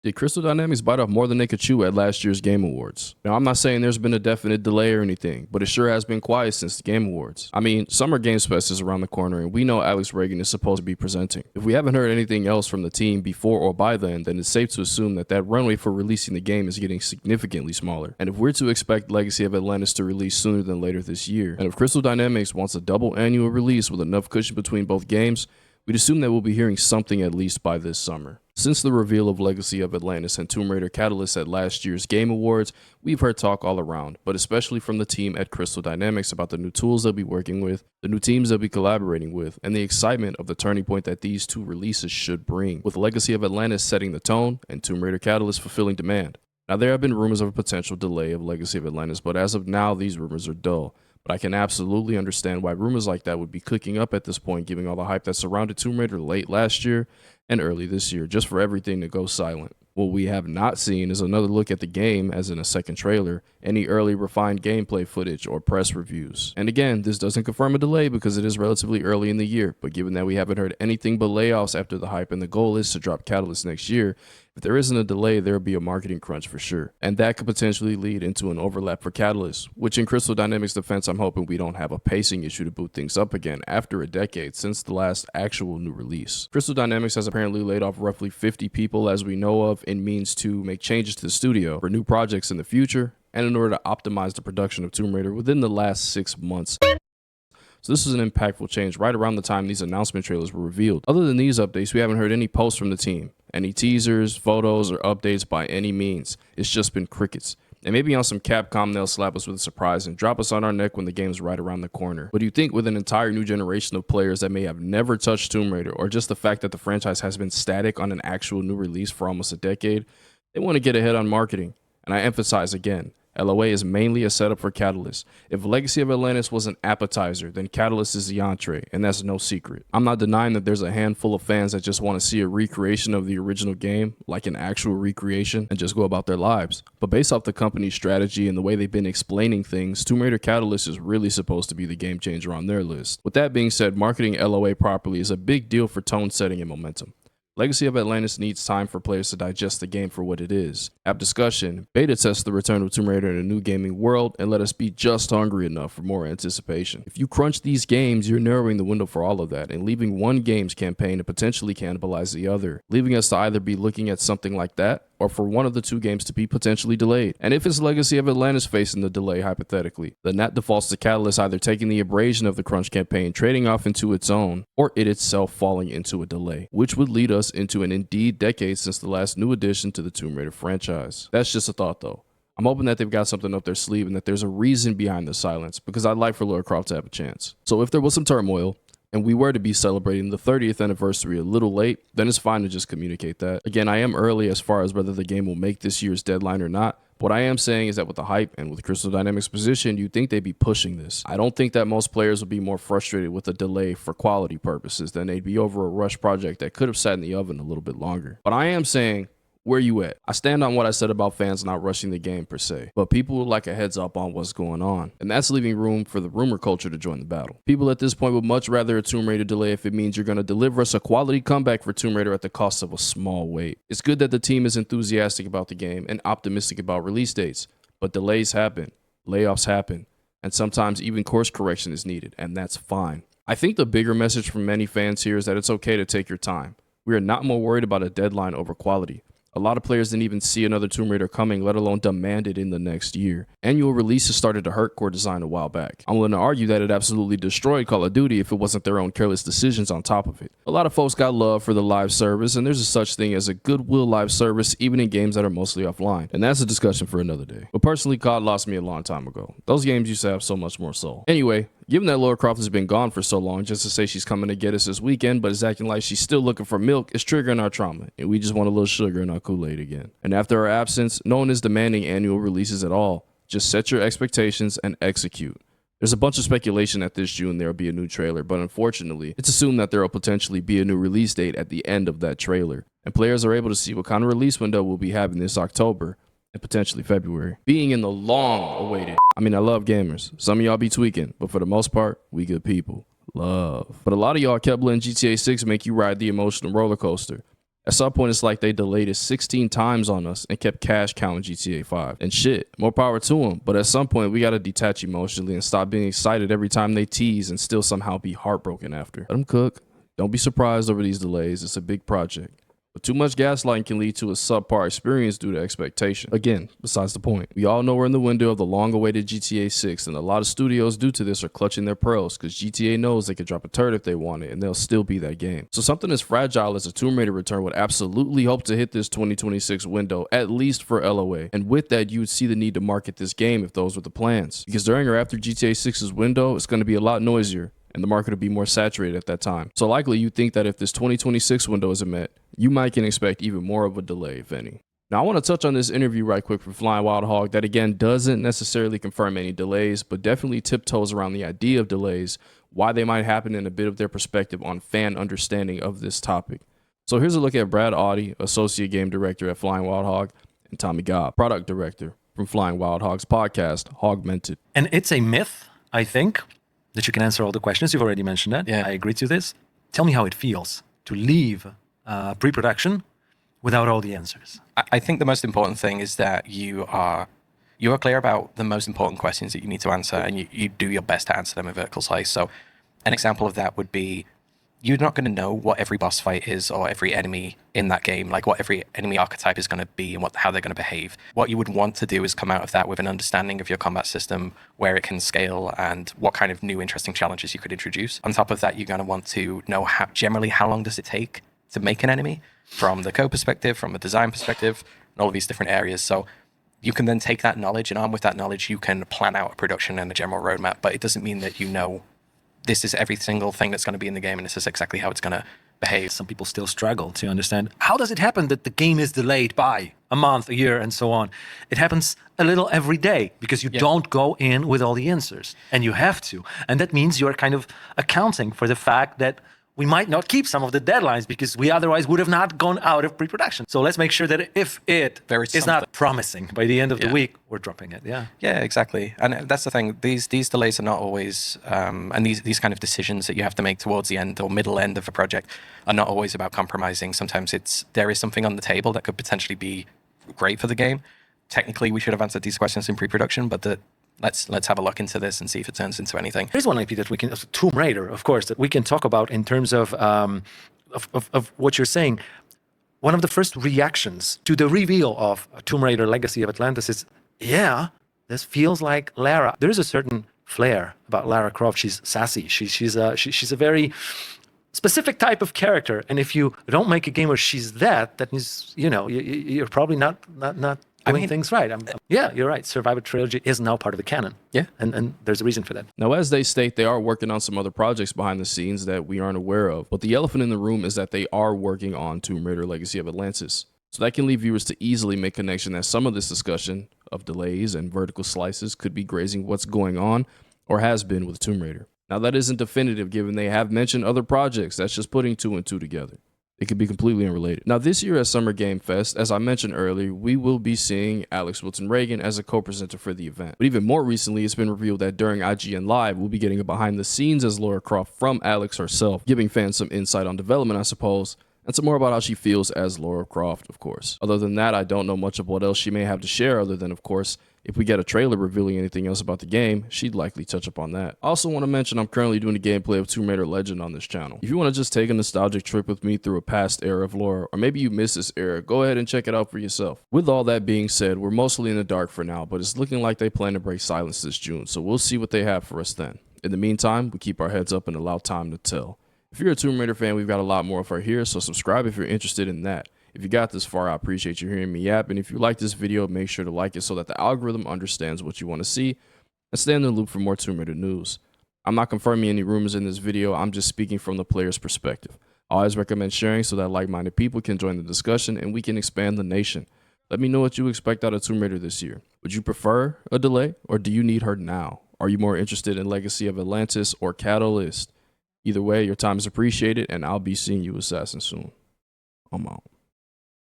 Did Crystal Dynamics bite off more than they could chew at last year's Game Awards? Now, I'm not saying there's been a definite delay or anything, but it sure has been quiet since the Game Awards. I mean, Summer Games Fest is around the corner, and we know Alex Reagan is supposed to be presenting. If we haven't heard anything else from the team before or by then it's safe to assume that runway for releasing the game is getting significantly smaller. And if we're to expect Legacy of Atlantis to release sooner than later this year, and if Crystal Dynamics wants a double annual release with enough cushion between both games, we'd assume that we'll be hearing something at least by this summer. Since the reveal of Legacy of Atlantis and Tomb Raider Catalyst at last year's Game Awards, we've heard talk all around, but especially from the team at Crystal Dynamics about the new tools they'll be working with, the new teams they'll be collaborating with, and the excitement of the turning point that these two releases should bring, with Legacy of Atlantis setting the tone and Tomb Raider Catalyst fulfilling demand. Now, there have been rumors of a potential delay of Legacy of Atlantis, but as of now, these rumors are dull. But I can absolutely understand why rumors like that would be cooking up at this point, given all the hype that surrounded Tomb Raider late last year and early this year, just for everything to go silent. What we have not seen is another look at the game, as in a second trailer, any early refined gameplay footage, or press reviews. And again, this doesn't confirm a delay because it is relatively early in the year, but given that we haven't heard anything but layoffs after the hype and the goal is to drop Catalyst next year, if there isn't a delay, there will be a marketing crunch for sure. And that could potentially lead into an overlap for Catalyst, which in Crystal Dynamics' defense, I'm hoping we don't have a pacing issue to boot things up again after a decade since the last actual new release. Crystal Dynamics has apparently laid off roughly 50 people as we know of in means to make changes to the studio for new projects in the future and in order to optimize the production of Tomb Raider within the last 6 months. So this is an impactful change right around the time these announcement trailers were revealed. Other than these updates, we haven't heard any posts from the team, any teasers, photos, or updates by any means. It's just been crickets. And maybe on some Capcom, they'll slap us with a surprise and drop us on our neck when the game's right around the corner. But do you think with an entire new generation of players that may have never touched Tomb Raider, or just the fact that the franchise has been static on an actual new release for almost a decade, they want to get ahead on marketing? And I emphasize again, LOA is mainly a setup for Catalyst. If Legacy of Atlantis was an appetizer, then Catalyst is the entree, and that's no secret. I'm not denying that there's a handful of fans that just want to see a recreation of the original game, like an actual recreation, and just go about their lives. But based off the company's strategy and the way they've been explaining things, Tomb Raider Catalyst is really supposed to be the game changer on their list. With that being said, marketing LOA properly is a big deal for tone setting and momentum. Legacy of Atlantis needs time for players to digest the game for what it is, have discussion, beta test the return of Tomb Raider in a new gaming world, and let us be just hungry enough for more anticipation. If you crunch these games, you're narrowing the window for all of that and leaving one game's campaign to potentially cannibalize the other, leaving us to either be looking at something like that or for one of the two games to be potentially delayed. And if it's Legacy of Atlantis facing the delay hypothetically, then that defaults to Catalyst either taking the abrasion of the crunch campaign, trading off into its own, or it itself falling into a delay, which would lead us into an indeed decade since the last new addition to the Tomb Raider franchise. That's just a thought though. I'm hoping that they've got something up their sleeve and that there's a reason behind the silence, because I'd like for Lara Croft to have a chance. So if there was some turmoil, and we were to be celebrating the 30th anniversary a little late, then it's fine to just communicate that. Again, I am early as far as whether the game will make this year's deadline or not. What I am saying is that with the hype and with Crystal Dynamics' position, you'd think they'd be pushing this. I don't think that most players would be more frustrated with a delay for quality purposes than they'd be over a rush project that could have sat in the oven a little bit longer. But I am saying, where you at? I stand on what I said about fans not rushing the game per se, but people would like a heads up on what's going on, and that's leaving room for the rumor culture to join the battle. People at this point would much rather a Tomb Raider delay if it means you're going to deliver us a quality comeback for Tomb Raider at the cost of a small wait. It's good that the team is enthusiastic about the game and optimistic about release dates, but delays happen, layoffs happen, and sometimes even course correction is needed, and that's fine. I think the bigger message from many fans here is that it's okay to take your time. We are not more worried about a deadline over quality. A lot of players didn't even see another Tomb Raider coming, let alone demand it in the next year. Annual releases started to hurt core design a while back. I'm willing to argue that it absolutely destroyed Call of Duty if it wasn't their own careless decisions on top of it. A lot of folks got love for the live service, and there's a such thing as a goodwill live service even in games that are mostly offline. And that's a discussion for another day. But personally, COD lost me a long time ago. Those games used to have so much more soul. Anyway, given that Lara Croft has been gone for so long, just to say she's coming to get us this weekend, but is acting like she's still looking for milk, is triggering our trauma, and we just want a little sugar in our Kool-Aid again. And after her absence, no one is demanding annual releases at all. Just set your expectations and execute. There's a bunch of speculation that this June there will be a new trailer, but unfortunately, it's assumed that there will potentially be a new release date at the end of that trailer, and players are able to see what kind of release window we'll be having this October and potentially February. Being in the long-awaited, I love gamers. Some of y'all be tweaking, but for the most part, we good people. Love. But a lot of y'all kept letting GTA 6 make you ride the emotional roller coaster. At some point, it's like they delayed it 16 times on us and kept cash counting GTA 5. And shit, more power to them. But at some point, we gotta detach emotionally and stop being excited every time they tease and still somehow be heartbroken after. Let them cook. Don't be surprised over these delays. It's a big project. But too much gaslighting can lead to a subpar experience due to expectation. Again, besides the point. We all know we're in the window of the long-awaited GTA 6, and a lot of studios due to this are clutching their pearls because GTA knows they could drop a turd if they want it, and they'll still be that game. So something as fragile as a Tomb Raider return would absolutely hope to hit this 2026 window, at least for LOA. And with that, you would see the need to market this game if those were the plans. Because during or after GTA 6's window, it's going to be a lot noisier, and the market will be more saturated at that time. So likely you think that if this 2026 window isn't met, you might can expect even more of a delay, if any. Now I want to touch on this interview right quick from Flying Wild Hog that again doesn't necessarily confirm any delays, but definitely tiptoes around the idea of delays, why they might happen, and a bit of their perspective on fan understanding of this topic. So here's a look at Brad Audie, Associate Game Director at Flying Wild Hog, and Tommy Gobb, Product Director from Flying Wild Hog's podcast, Hogmented. And it's a myth, I think, that you can answer all the questions. You've already mentioned that. Yeah. I agree to this. Tell me how it feels to leave pre-production without all the answers. I think the most important thing is that you are clear about the most important questions that you need to answer, and you do your best to answer them in vertical slice. So an example of that would be, you're not going to know what every boss fight is or every enemy in that game, like what every enemy archetype is going to be and how they're going to behave. What you would want to do is come out of that with an understanding of your combat system, where it can scale, and what kind of new interesting challenges you could introduce. On top of that, you're going to want to know generally how long does it take to make an enemy from the code perspective, from a design perspective, and all of these different areas. So you can then take that knowledge, and armed with that knowledge, you can plan out a production and a general roadmap, but it doesn't mean that you know this is every single thing that's going to be in the game, and this is exactly how it's going to behave. Some people still struggle to understand, how does it happen that the game is delayed by a month, a year, and so on? It happens a little every day because you don't go in with all the answers, and you have to. And that means you're kind of accounting for the fact that we might not keep some of the deadlines because we otherwise would have not gone out of pre-production. So let's make sure that if it is not promising by the end of the week, we're dropping it. Yeah, exactly. And that's the thing. These delays are not always, and these kind of decisions that you have to make towards the end or middle end of a project are not always about compromising. Sometimes there is something on the table that could potentially be great for the game. Technically, we should have answered these questions in pre-production, but let's have a look into this and see if it turns into anything. There's one IP that we can, Tomb Raider, of course, that we can talk about in terms of what you're saying. One of the first reactions to the reveal of Tomb Raider Legacy of Atlantis is, this feels like Lara. There is a certain flair about Lara Croft. She's sassy. She's a very specific type of character. And if you don't make a game where she's that means, you're probably not doing things right. You're right. Survivor Trilogy is now part of the canon. Yeah. And there's a reason for that. Now, as they state, they are working on some other projects behind the scenes that we aren't aware of. But the elephant in the room is that they are working on Tomb Raider Legacy of Atlantis. So that can lead viewers to easily make connection that some of this discussion of delays and vertical slices could be grazing what's going on or has been with Tomb Raider. Now, that isn't definitive given they have mentioned other projects. That's just putting two and two together. It could be completely unrelated. Now, this year at Summer Game Fest, as I mentioned earlier, we will be seeing Alex Wilton Reagan as a co-presenter for the event. But even more recently, it's been revealed that during IGN Live, we'll be getting a behind the scenes as Lara Croft from Alex herself, giving fans some insight on development, I suppose, and some more about how she feels as Lara Croft, of course. Other than that, I don't know much of what else she may have to share other than, of course, if we get a trailer revealing anything else about the game, she'd likely touch upon that. I also want to mention I'm currently doing a gameplay of Tomb Raider Legend on this channel. If you want to just take a nostalgic trip with me through a past era of lore, or maybe you missed this era, go ahead and check it out for yourself. With all that being said, we're mostly in the dark for now, but it's looking like they plan to break silence this June, so we'll see what they have for us then. In the meantime, we keep our heads up and allow time to tell. If you're a Tomb Raider fan, we've got a lot more of our here, so subscribe if you're interested in that. If you got this far, I appreciate you hearing me yap, and if you like this video, make sure to like it so that the algorithm understands what you want to see, and stay in the loop for more Tomb Raider news. I'm not confirming any rumors in this video, I'm just speaking from the player's perspective. I always recommend sharing so that like-minded people can join the discussion and we can expand the nation. Let me know what you expect out of Tomb Raider this year. Would you prefer a delay, or do you need her now? Are you more interested in Legacy of Atlantis or Catalyst? Either way, your time is appreciated, and I'll be seeing you, Assassin, soon. I'm out.